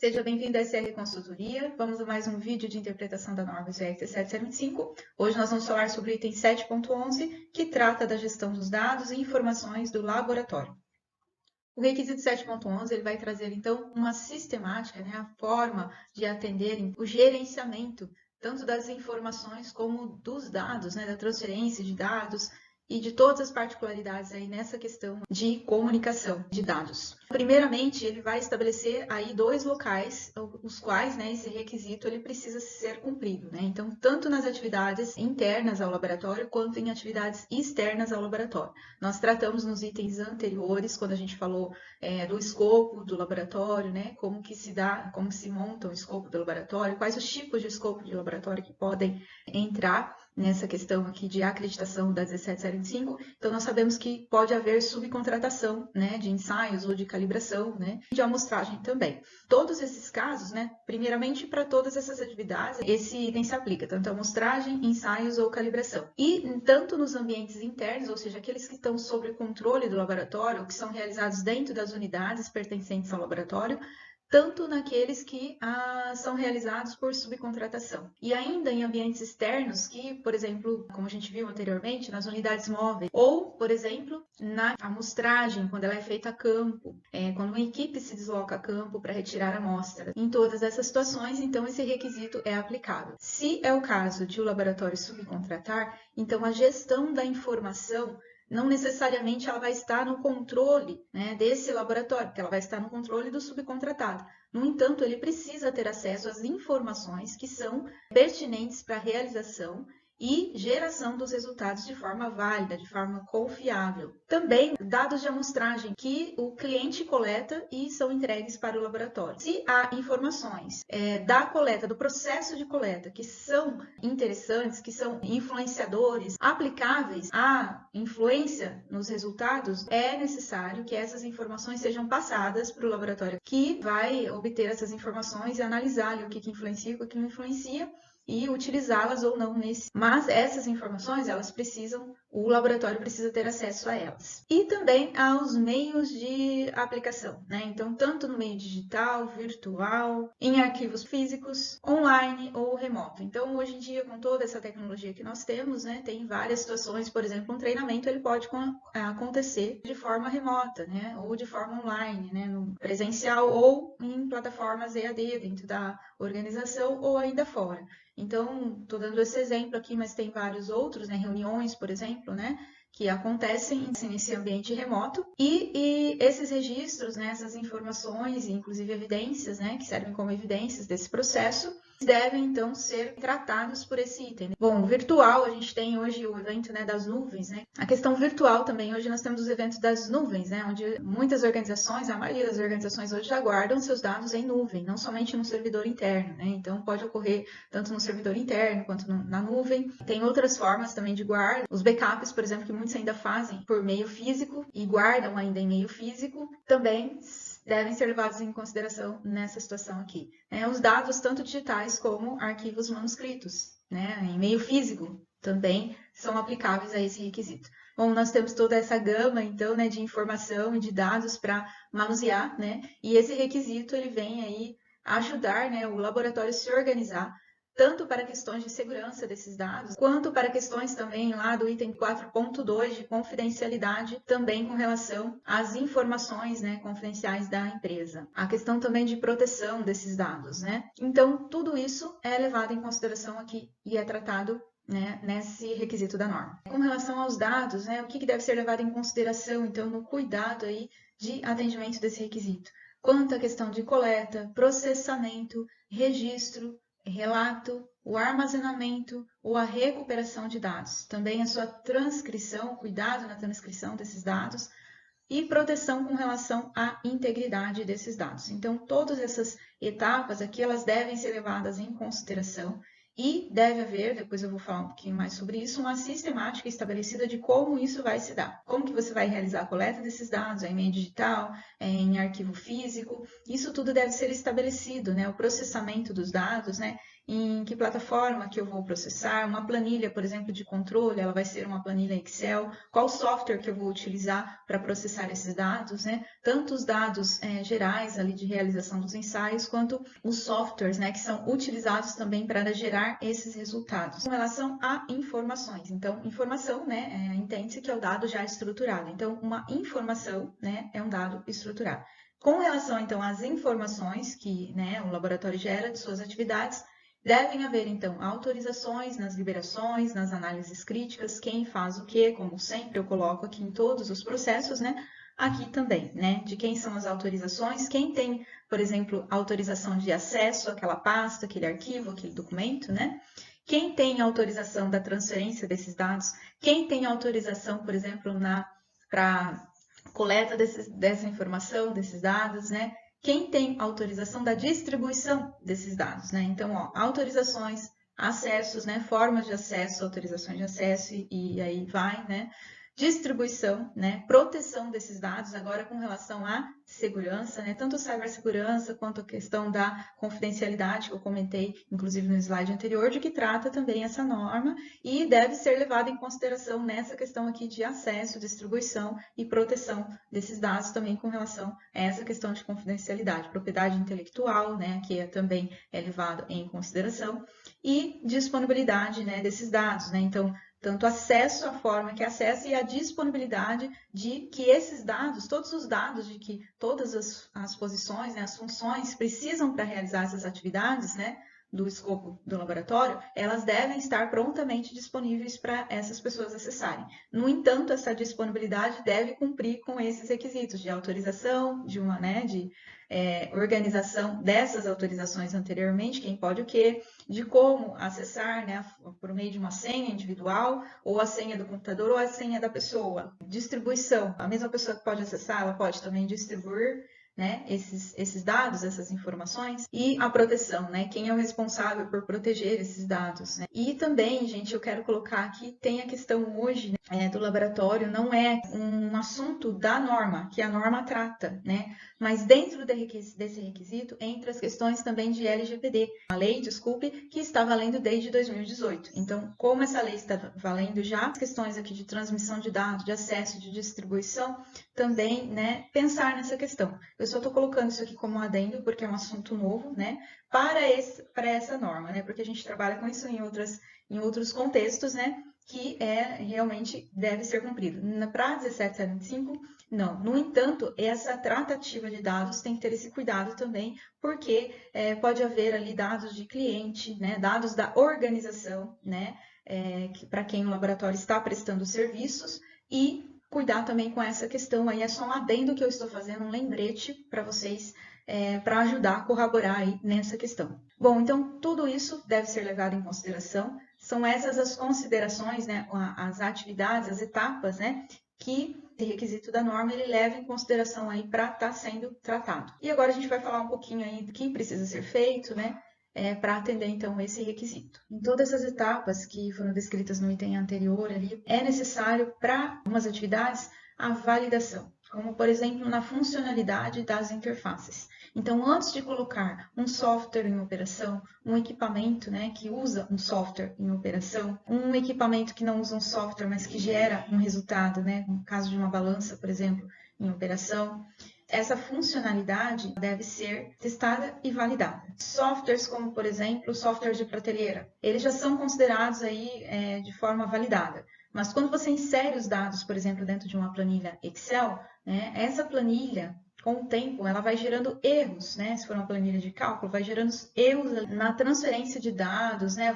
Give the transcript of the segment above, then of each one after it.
Seja bem-vindo à SR Consultoria. Vamos a mais um vídeo de interpretação da norma GR 17025. Hoje nós vamos falar sobre o item 7.11, que trata da gestão dos dados e informações do laboratório. O requisito 7.11 ele vai trazer, então, uma sistemática, a forma de atender o gerenciamento tanto das informações como dos dados, da transferência de dados, e de todas as particularidades aí nessa questão de comunicação de dados. Primeiramente, ele vai estabelecer aí dois locais, os quais, esse requisito ele precisa ser cumprido, Então, tanto nas atividades internas ao laboratório, quanto em atividades externas ao laboratório. Nós tratamos nos itens anteriores, quando a gente falou do escopo do laboratório, como que se dá, como se monta o escopo do laboratório, quais os tipos de escopo de laboratório que podem entrar nessa questão aqui de acreditação da 1705. Então, nós sabemos que pode haver subcontratação, de ensaios ou de calibração, de amostragem também. Todos esses casos, primeiramente para todas essas atividades, esse item se aplica, tanto a amostragem, ensaios ou calibração. E tanto nos ambientes internos, ou seja, aqueles que estão sob o controle do laboratório, que são realizados dentro das unidades pertencentes ao laboratório, tanto naqueles que são realizados por subcontratação. E ainda em ambientes externos, que, por exemplo, como a gente viu anteriormente, nas unidades móveis, ou, por exemplo, na amostragem, quando ela é feita a campo, quando uma equipe se desloca a campo para retirar a amostra. Em todas essas situações, então, esse requisito é aplicável. Se é o caso de o laboratório subcontratar, então a gestão da informação não necessariamente ela vai estar no controle desse laboratório, porque ela vai estar no controle do subcontratado. No entanto, ele precisa ter acesso às informações que são pertinentes para a realização e geração dos resultados de forma válida, de forma confiável. Também dados de amostragem que o cliente coleta e são entregues para o laboratório. Se há informações da coleta, do processo de coleta, que são interessantes, que são influenciadores, aplicáveis à influência nos resultados, é necessário que essas informações sejam passadas para o laboratório, que vai obter essas informações e analisar o que influencia, o que não influencia, e utilizá-las ou não nesse. Mas essas informações, o laboratório precisa ter acesso a elas. E também aos meios de aplicação, Então, tanto no meio digital, virtual, em arquivos físicos, online ou remoto. Então, hoje em dia, com toda essa tecnologia que nós temos, tem várias situações, por exemplo, um treinamento ele pode acontecer de forma remota, ou de forma online, no presencial ou em plataformas EAD dentro da organização ou ainda fora. Então, estou dando esse exemplo aqui, mas tem vários outros, reuniões, por exemplo, que acontecem nesse ambiente remoto. E esses registros, essas informações, inclusive evidências, que servem como evidências desse processo, devem, então, ser tratados por esse item. Bom, virtual, a gente tem hoje o evento das nuvens, A questão virtual também, hoje nós temos os eventos das nuvens, onde muitas organizações, a maioria das organizações hoje já guardam seus dados em nuvem, não somente no servidor interno, Então, pode ocorrer tanto no servidor interno quanto na nuvem. Tem outras formas também de guarda, os backups, por exemplo, que muitos ainda fazem por meio físico e guardam ainda em meio físico, também devem ser levados em consideração nessa situação aqui. Os dados, tanto digitais como arquivos manuscritos, em meio físico, também são aplicáveis a esse requisito. Bom, nós temos toda essa gama, então, de informação e de dados para manusear, E esse requisito, ele vem aí ajudar, o laboratório a se organizar, tanto para questões de segurança desses dados, quanto para questões também lá do item 4.2 de confidencialidade, também com relação às informações confidenciais da empresa. A questão também de proteção desses dados, Então, tudo isso é levado em consideração aqui e é tratado nesse requisito da norma. Com relação aos dados, o que deve ser levado em consideração, então, no cuidado aí de atendimento desse requisito? Quanto à questão de coleta, processamento, registro, relato, o armazenamento ou a recuperação de dados. Também a sua transcrição, cuidado na transcrição desses dados e proteção com relação à integridade desses dados. Então, todas essas etapas aqui, elas devem ser levadas em consideração E deve haver, depois eu vou falar um pouquinho mais sobre isso, uma sistemática estabelecida de como isso vai se dar. Como que você vai realizar a coleta desses dados, em meio digital, em arquivo físico. Isso tudo deve ser estabelecido, né? O processamento dos dados, né? Em que plataforma que eu vou processar, uma planilha, por exemplo, de controle, ela vai ser uma planilha Excel, qual software que eu vou utilizar para processar esses dados, né? Tanto os dados gerais ali de realização dos ensaios, quanto os softwares, né, que são utilizados também para gerar esses resultados. Com relação a informações, então, informação, né, entende-se que é o dado já estruturado. Então, uma informação, né, é um dado estruturado. Com relação, então, às informações que, né, o laboratório gera de suas atividades, devem haver, então, autorizações nas liberações, nas análises críticas, quem faz o quê, como sempre eu coloco aqui em todos os processos, né? Aqui também, né? De quem são as autorizações, quem tem, por exemplo, autorização de acesso àquela pasta, aquele arquivo, aquele documento, né? Quem tem autorização da transferência desses dados, quem tem autorização, por exemplo, para coleta dessa informação, desses dados, né? Quem tem autorização da distribuição desses dados, né? Então, ó, autorizações, acessos, né? Formas de acesso, autorizações de acesso e aí vai, né? Distribuição, né? Proteção desses dados, agora com relação à segurança, né? Tanto cibersegurança quanto a questão da confidencialidade, que eu comentei, inclusive no slide anterior, de que trata também essa norma e deve ser levada em consideração nessa questão aqui de acesso, distribuição e proteção desses dados também com relação a essa questão de confidencialidade, propriedade intelectual, né? Que também é levado em consideração e disponibilidade, né? Desses dados, né? Então, tanto acesso à forma que acessa e a disponibilidade de que esses dados, todos os dados de que todas as posições, né, as funções precisam para realizar essas atividades, né, do escopo do laboratório, elas devem estar prontamente disponíveis para essas pessoas acessarem. No entanto, essa disponibilidade deve cumprir com esses requisitos de autorização, de uma, né, de organização dessas autorizações anteriormente, quem pode o quê, de como acessar, né, por meio de uma senha individual, ou a senha do computador, ou a senha da pessoa. Distribuição, a mesma pessoa que pode acessar, ela pode também distribuir, né, esses dados, essas informações, e a proteção, né, quem é o responsável por proteger esses dados, né? E também, gente, eu quero colocar aqui, tem a questão hoje, né, do laboratório, não é um assunto da norma, que a norma trata, né, mas dentro desse requisito, entra as questões também de LGPD, a lei, desculpe, que está valendo desde 2018. Então, como essa lei está valendo já, as questões aqui de transmissão de dados, de acesso, de distribuição, também, né, pensar nessa questão. Eu só estou colocando isso aqui como um adendo, porque é um assunto novo, né, para essa norma, né, porque a gente trabalha com isso em outros contextos, né, que realmente deve ser cumprido. Para 1775, não. No entanto, essa tratativa de dados tem que ter esse cuidado também, porque pode haver ali dados de cliente, né, dados da organização, né, para quem o laboratório está prestando serviços, e cuidar também com essa questão aí. É só um adendo que eu estou fazendo, um lembrete para vocês, para ajudar a corroborar aí nessa questão. Bom, então tudo isso deve ser levado em consideração. São essas as considerações, né, as atividades, as etapas, né, que esse requisito da norma ele leva em consideração aí para estar sendo tratado. E agora a gente vai falar um pouquinho aí do que precisa ser feito, né, para atender então esse requisito. Em todas essas etapas que foram descritas no item anterior ali, é necessário para algumas atividades a validação, como por exemplo na funcionalidade das interfaces. Então, antes de colocar um software em operação, um equipamento, né, que usa um software em operação, um equipamento que não usa um software, mas que gera um resultado, né, no caso de uma balança, por exemplo, em operação, essa funcionalidade deve ser testada e validada. Softwares como, por exemplo, software de prateleira, eles já são considerados aí de forma validada. Mas quando você insere os dados, por exemplo, dentro de uma planilha Excel, né, essa planilha, com o tempo, ela vai gerando erros, né? Se for uma planilha de cálculo, vai gerando erros na transferência de dados, né?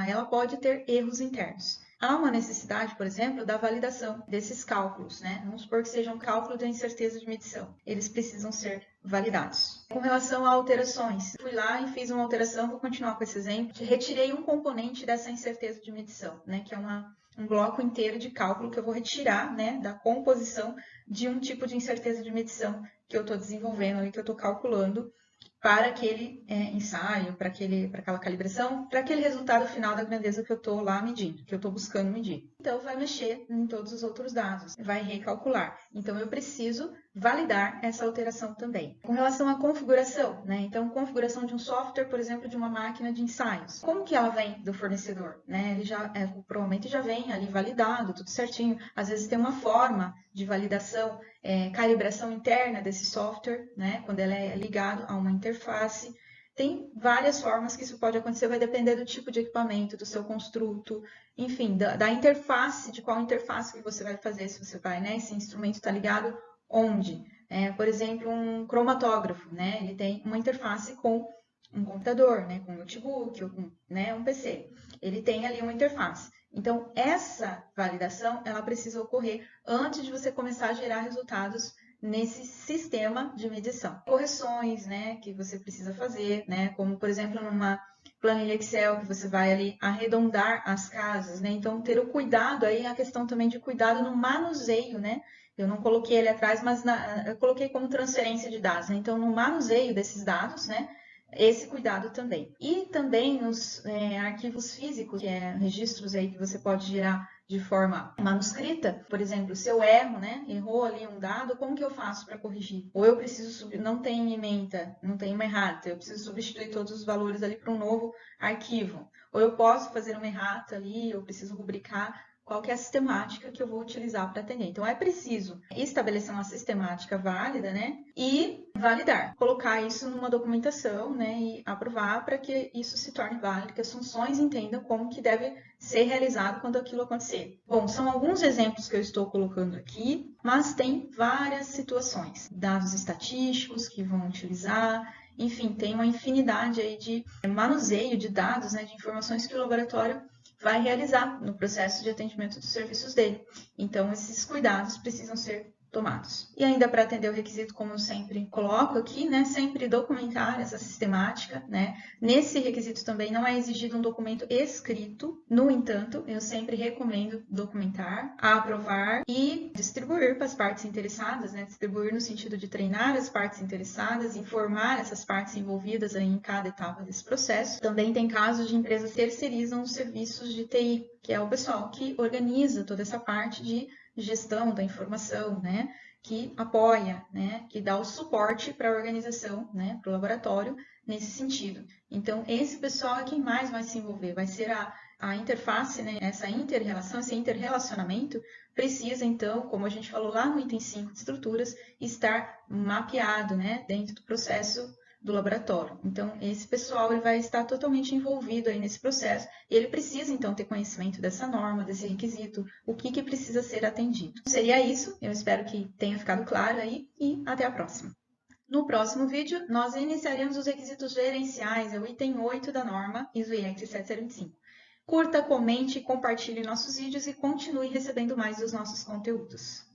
Ela pode ter erros internos. Há uma necessidade, por exemplo, da validação desses cálculos, né? Vamos supor que seja um cálculo de incerteza de medição. Eles precisam ser validados. Com relação a alterações, fui lá e fiz uma alteração, vou continuar com esse exemplo. Retirei um componente dessa incerteza de medição, né? Que é um bloco inteiro de cálculo que eu vou retirar, né? Da composição de um tipo de incerteza de medição que eu estou desenvolvendo ali, que eu estou calculando. para aquele ensaio, para aquela calibração, para aquele resultado final da grandeza que eu estou lá medindo, que eu estou buscando medir. Então, vai mexer em todos os outros dados, vai recalcular. Então, eu preciso validar essa alteração também. Com relação à configuração, né? Então, configuração de um software, por exemplo, de uma máquina de ensaios. Como que ela vem do fornecedor? Né? Ele já provavelmente já vem ali validado, tudo certinho. Às vezes tem uma forma de validação, calibração interna desse software, né? Quando ela é ligado a uma interface. Tem várias formas que isso pode acontecer, vai depender do tipo de equipamento, do seu construto, enfim, da interface, de qual interface que você vai fazer, se você vai, né? Esse instrumento está ligado onde? Por exemplo, um cromatógrafo, né? Ele tem uma interface com um computador, né? Com um notebook ou com, né, um PC. Ele tem ali uma interface. Então, essa validação, ela precisa ocorrer antes de você começar a gerar resultados nesse sistema de medição. Correções, né, que você precisa fazer, né, como, por exemplo, numa planilha Excel, que você vai ali arredondar as casas, né, então ter o cuidado aí, a questão também de cuidado no manuseio, né, eu não coloquei ele atrás, mas eu coloquei como transferência de dados, né, então no manuseio desses dados, né, esse cuidado também. E também nos arquivos físicos, que é registros aí que você pode gerar de forma manuscrita, por exemplo, se eu erro, né, errou ali um dado, como que eu faço para corrigir? Ou eu preciso não tem ementa, não tem uma errata, eu preciso substituir todos os valores ali para um novo arquivo. Ou eu posso fazer uma errata ali, eu preciso rubricar qual que é a sistemática que eu vou utilizar para atender. Então, é preciso estabelecer uma sistemática válida, né? E validar, colocar isso numa documentação, né? E aprovar para que isso se torne válido, que as funções entendam como que deve ser realizado quando aquilo acontecer. Bom, são alguns exemplos que eu estou colocando aqui, mas tem várias situações. Dados estatísticos que vão utilizar, enfim, tem uma infinidade aí de manuseio de dados, né? De informações que o laboratório vai realizar no processo de atendimento dos serviços dele. Então, esses cuidados precisam ser tomados. E ainda para atender o requisito, como eu sempre coloco aqui, né, sempre documentar essa sistemática, né? Nesse requisito também não é exigido um documento escrito, no entanto, eu sempre recomendo documentar, aprovar e distribuir para as partes interessadas, né? Distribuir no sentido de treinar as partes interessadas, informar essas partes envolvidas aí em cada etapa desse processo. Também tem casos de empresas que terceirizam os serviços de TI, que é o pessoal que organiza toda essa parte de gestão da informação, né, que apoia, né, que dá o suporte para a organização, né, para o laboratório nesse sentido. Então, esse pessoal é quem mais vai se envolver, vai ser a interface, né, essa inter-relação, esse interrelacionamento precisa, então, como a gente falou lá no item 5 de estruturas, estar mapeado, né, dentro do processo do laboratório. Então, esse pessoal ele vai estar totalmente envolvido aí nesse processo e ele precisa, então, ter conhecimento dessa norma, desse requisito, o que precisa ser atendido. Seria isso, eu espero que tenha ficado claro aí e até a próxima. No próximo vídeo, nós iniciaremos os requisitos gerenciais, é o item 8 da norma ISO IEC 7025. Curta, comente, compartilhe nossos vídeos e continue recebendo mais dos nossos conteúdos.